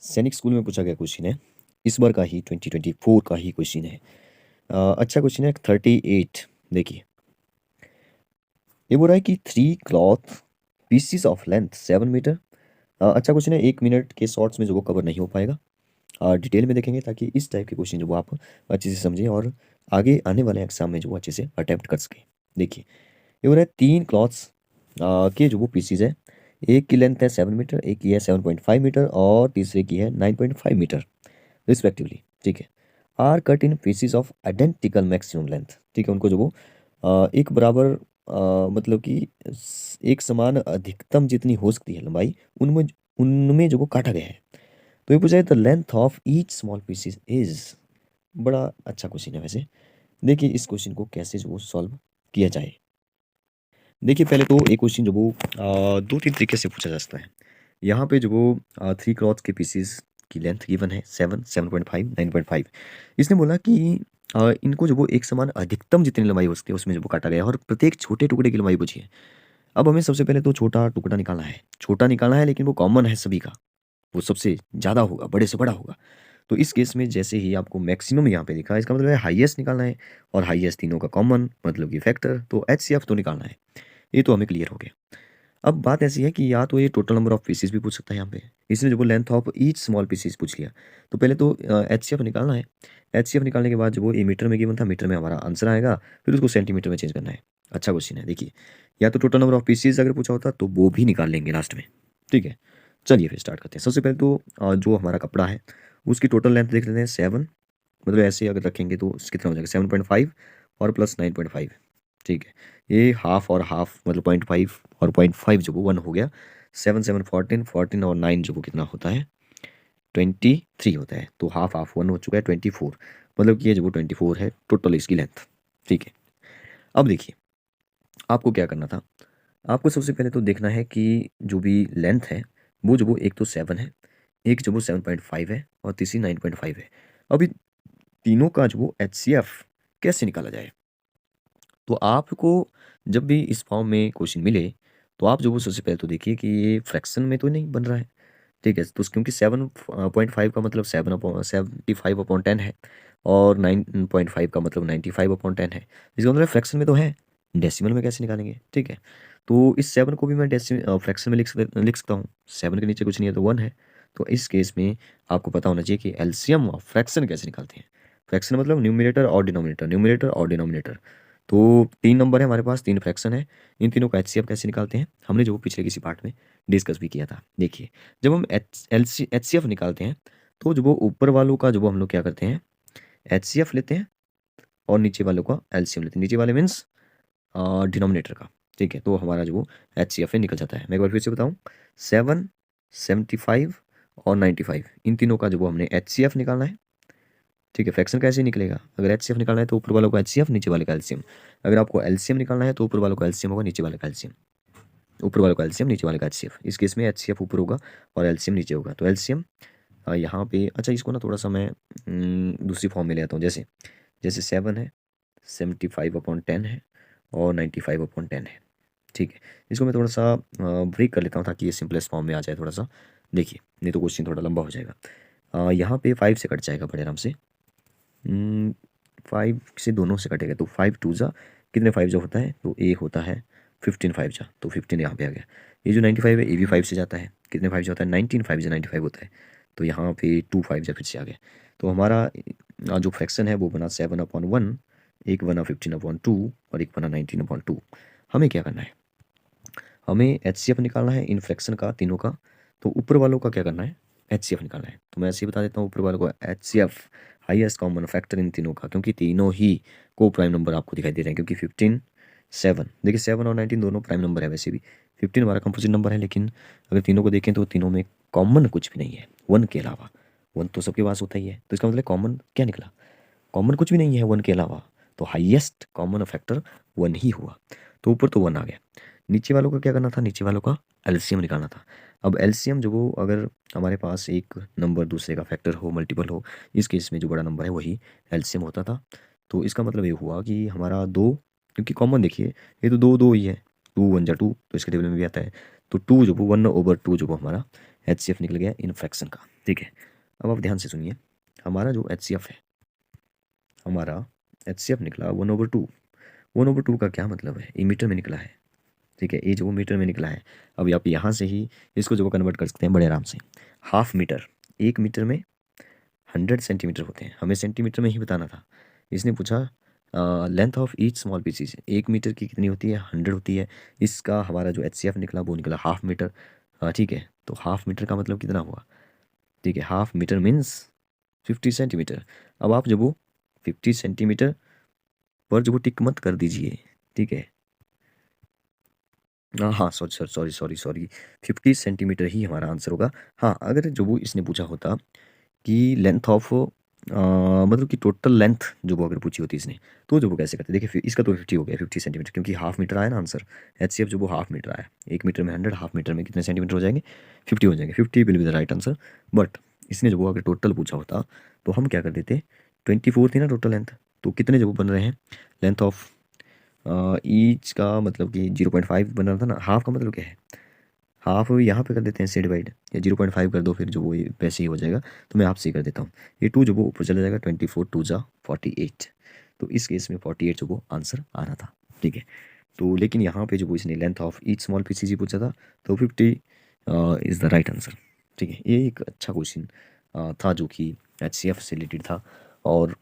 सैनिक स्कूल में पूछा गया क्वेश्चन है। इस बार का ही 2024 का ही क्वेश्चन है। अच्छा क्वेश्चन है 38। देखिए, ये बोल रहा है कि 3 cloth pieces of length 7 metre. अच्छा क्वेश्चन है, 1 मिनट के शॉर्ट्स में जो वो कवर नहीं हो पाएगा। डिटेल में देखेंगे ताकि इस टाइप के क्वेश्चन जो वो आप अच्छे से समझें और आगे आने वाले एग्जाम में जो वो अच्छे से अटेम्प्ट कर सकें। देखिए, ये बोल रहा है 3 क्लॉथ्स के जो वो पीसीज है। एक की लेंथ है 7 मीटर, एक की है 7.5 मीटर और तीसरे की है 9.5 मीटर रिस्पेक्टिवली। ठीक है, are cut in pieces of identical maximum length. ठीक है, उनको जो वो एक बराबर मतलब कि एक समान अधिकतम जितनी हो सकती है लंबाई, उनमें उनमें जो वो काटा गया है। तो ये पूछा है the length of each small PCs is. बड़ा अच्छा क्वेश्चन है वैसे। देखिए, इस क्वेश्चन को कैसे जो वो सॉल्व किया जाए। देखिए, पहले तो एक क्वेश्चन जो वो 2-3 तरीके से पूछा जा सकता है। यहाँ पे जो वो 3 क्लॉथ के पीसीज की लेंथ गिवन है 7, 7.5, 9.5। इसने बोला कि इनको जो वो एक समान अधिकतम जितनी लंबाई हो सकती है उसमें जो वो काटा गया है और प्रत्येक छोटे टुकड़े की लंबाई पूछी है। अब हमें सबसे पहले तो छोटा टुकड़ा निकालना है। छोटा निकालना है लेकिन वो कॉमन है सभी का, वो सबसे ज़्यादा होगा, बड़े से बड़ा होगा। तो इस केस में जैसे ही आपको मैक्सिमम यहाँ पे दिखा है, इसका मतलब है हाईएस्ट निकालना है और हाईएस्ट तीनों का कॉमन मतलब कि फैक्टर, तो एचसीएफ तो निकालना है। ये तो हमें क्लियर हो गया। अब बात ऐसी है कि या तो ये टोटल नंबर ऑफ पीसेस भी पूछ सकता है यहाँ पे। इसने जो वो length of each small pieces पूछ लिया। तो पहले तो एचसीएफ निकालना है। एचसीएफ निकालने के बाद जो वो ये मीटर में गिवन था, मीटर में हमारा आंसर आएगा, फिर उसको सेंटीमीटर में चेंज करना है। अच्छा क्वेश्चन है। देखिए, या तो टोटल नंबर ऑफ पीसेस अगर पूछा होता तो वो भी निकाल लेंगे लास्ट में। ठीक है, चलिए फिर स्टार्ट करते हैं। सबसे पहले तो जो हमारा कपड़ा है उसकी टोटल लेंथ देख लेते हैं 7। मतलब ऐसे अगर रखेंगे तो कितना हो जाएगा 7.5 और प्लस 9.5। ठीक है, ये हाफ और हाफ मतलब 0.5 और 0.5 जो वो 1 हो गया। 7 7 14, 14 और 9 जो वो कितना होता है 23 होता है। तो हाफ हाफ 1 हो चुका है 24। मतलब कि ये जो वो 24 है टोटल इसकी लेंथ। ठीक है, अब देखिए आपको क्या करना था। आपको सबसे पहले तो देखना है कि जो भी लेंथ है वो जो वो एक तो 7 है, एक जो वो 7.5 है और तीसरी 9.5 है। अभी तीनों का जो वो एचसीएफ कैसे निकाला जाए। तो आपको जब भी इस फॉर्म में क्वेश्चन मिले तो आप जो वो सबसे पहले तो देखिए कि ये फ्रैक्शन में तो नहीं बन रहा है। ठीक है, तो क्योंकि 7.5 का मतलब 75/10 है और 9.5 का मतलब 95/10 है। इसका मतलब फ्रैक्शन में तो है, डेसिमल में कैसे निकालेंगे। ठीक है, तो इस 7 को भी मैं फ्रैक्शन में लिख सकता हूँ। 7 के नीचे कुछ नहीं है तो 1 है। तो इस केस में आपको पता होना चाहिए कि एलसीएम ऑफ फ्रैक्शन कैसे निकालते हैं। फ्रैक्शन मतलब न्यूमरेटर और डिनोमिनेटर, न्यूमरेटर और डिनोमिनेटर। तो 3 नंबर है हमारे पास, 3 फ्रैक्शन है। इन तीनों का एचसीएफ कैसे निकालते हैं हमने जो पिछले किसी पार्ट में डिस्कस भी किया था। देखिए, जब हम एचसीएफ निकालते हैं तो जो वो ऊपर वालों का जो वो हम लोग क्या करते हैं एचसीएफ लेते हैं और नीचे वालों का एलसीएम लेते हैं। नीचे वाले मीन्स डिनोमिनेटर का। ठीक है, तो हमारा जो वो एचसीएफ है निकल जाता है। मैं एक बार फिर से बताऊँ, 7, 75 और 95 इन तीनों का जो वो हमने एचसीएफ निकालना है। ठीक है, फ्रैक्शन कैसे निकलेगा, अगर एचसीएफ निकालना है तो ऊपर वालों का एचसीएफ, नीचे वाले का एलसीएम। अगर आपको एलसीएम निकालना है तो ऊपर वालों का एलसीएम होगा, नीचे वाले का एलसीएम। ऊपर वालों का एलसीएम, नीचे वाले का एचसीएफ। इस केस में एचसीएफ ऊपर होगा और एलसीएम नीचे होगा। तो एलसीएम यहाँ पे अच्छा इसको ना थोड़ा सा मैं दूसरी फॉर्म में ले आता हूँ। जैसे जैसे 7 है, 75/10 है और 95/10 है। ठीक है, इसको मैं थोड़ा सा ब्रेक कर लेता हूँ ताकि ये सिंपलेस्ट फॉर्म में आ जाए थोड़ा सा। देखिए, नहीं तो क्वेश्चन थोड़ा लंबा हो जाएगा। यहाँ पे 5 से कट जाएगा बड़े आराम से। 5 से दोनों से कटेगा तो 5 2 जा कितने 5 जो होता है तो ए होता है 15 5 जा, तो 15 यहाँ पे आ गया। ये जो 95 है ये भी 5 से जाता है, कितने 5 होता है 19 5 जा 95 होता है। तो यहाँ पे 2 5 जा फिर से आ गया। तो हमारा जो फ्रैक्शन है वो बना 7/1, एक बना 15/2 और एक बना 19/2। हमें क्या करना है, हमें एचसीएफ निकालना है इन फ्रैक्शन का तीनों का। तो ऊपर वालों का क्या करना है एचसीएफ निकालना है। तो मैं ऐसे ही बता देता हूँ, ऊपर वालों को HCF highest common factor in तीनों का, क्योंकि तीनों ही को प्राइम नंबर आपको दिखाई दे रहे हैं। क्योंकि 15 7 देखिए 7 और 19 दोनों प्राइम नंबर है। वैसे भी 15 हमारा कंपोजिट नंबर है, लेकिन अगर तीनों को देखें तो तीनों में कॉमन कुछ भी नहीं है 1 के अलावा। 1 तो सबके पास होता ही है, तो इसका मतलब कॉमन क्या निकला, कॉमन कुछ भी नहीं है 1 के अलावा। तो हाईएस्ट कॉमन फैक्टर 1 ही हुआ। तो ऊपर तो 1 आ गया। नीचे वालों का क्या करना था, नीचे वालों का एलसीएम निकालना था। अब एलसीएम जो वो अगर हमारे पास एक नंबर दूसरे का फैक्टर हो, मल्टीपल हो, इस केस में जो बड़ा नंबर है वही एलसीएम होता था। तो इसका मतलब ये हुआ कि हमारा 2, क्योंकि कॉमन देखिए ये तो 2 2 ही है, 2 1 जा 2, तो इसके टेबल में भी आता है। तो 2 जो वो 1/2 जो वो हमारा HCF निकल गया इन फ्रैक्शन का, ठीक है। अब आप ध्यान से सुनिए, हमारा जो HCF है, हमारा HCF निकला 1/2। 1/2 का क्या मतलब है, ये मीटर में निकला है, ठीक है, ये जो मीटर में निकला है। अभी आप यहाँ से ही इसको जो कन्वर्ट कर सकते हैं बड़े आराम से। हाफ मीटर, 1 मीटर में 100 सेंटीमीटर होते हैं, हमें सेंटीमीटर में ही बताना था। इसने पूछा length of each small pieces, 1 metre की कितनी होती है, 100 होती है। इसका हमारा जो HCF निकला वो निकला हाफ मीटर, ठीक है। तो हाफ मीटर का मतलब कितना हुआ, ठीक है, हाफ मीटर मीन्स 50 सेंटीमीटर। अब आप जब वो 50 सेंटीमीटर पर जब वो टिक मत कर दीजिए, ठीक है। हाँ, सॉरी, 50 सेंटीमीटर ही हमारा आंसर होगा। हाँ, अगर जो वो इसने पूछा होता कि लेंथ ऑफ मतलब कि टोटल लेंथ जो वो अगर पूछी होती इसने, तो जो वो कैसे करते, देखिए इसका तो 50 हो गया, 50 सेंटीमीटर, क्योंकि हाफ मीटर आया ना आंसर। HCF जो वो हाफ मीटर आया, 1 मीटर में 100, हाफ मीटर में कितने सेंटीमीटर हो जाएंगे, 50 हो जाएंगे। 50 will be the right answer. But इसने जो वो अगर टोटल पूछा होता तो हम क्या कर देते, 24 थी ना टोटल लेंथ, तो कितने जो वो बन रहे हैं, लेंथ ऑफ ईच का मतलब कि 0.5 बन रहा था ना, हाफ का मतलब क्या है, हाफ यहाँ पे कर देते हैं से डिवाइड, या 0.5 कर दो, फिर जो वो वैसे ही हो जाएगा। तो मैं आपसे ही कर देता हूँ, ये 2 जो वो ऊपर चला जाएगा, 24 2 जा 48। तो इस केस में 48 जो वो आंसर आ रहा था, ठीक है। तो लेकिन यहाँ पे जो वो इसने length of each small PCG पूछा था, तो 50 इज़ द राइट आंसर, ठीक है। ये एक अच्छा क्वेश्चन था जो कि HCF से रिलेटेड था। और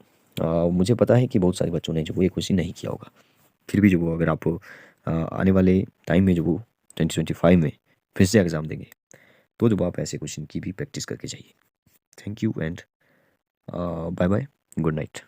मुझे पता है कि बहुत सारे बच्चों ने जो वो ये क्वेश्चन नहीं किया होगा। फिर भी जो वो अगर आप आने वाले टाइम में जो वो 2025 में फिर से एग्ज़ाम देंगे, तो जो आप ऐसे क्वेश्चन की भी प्रैक्टिस करके जाइए। Thank you and bye bye, good night.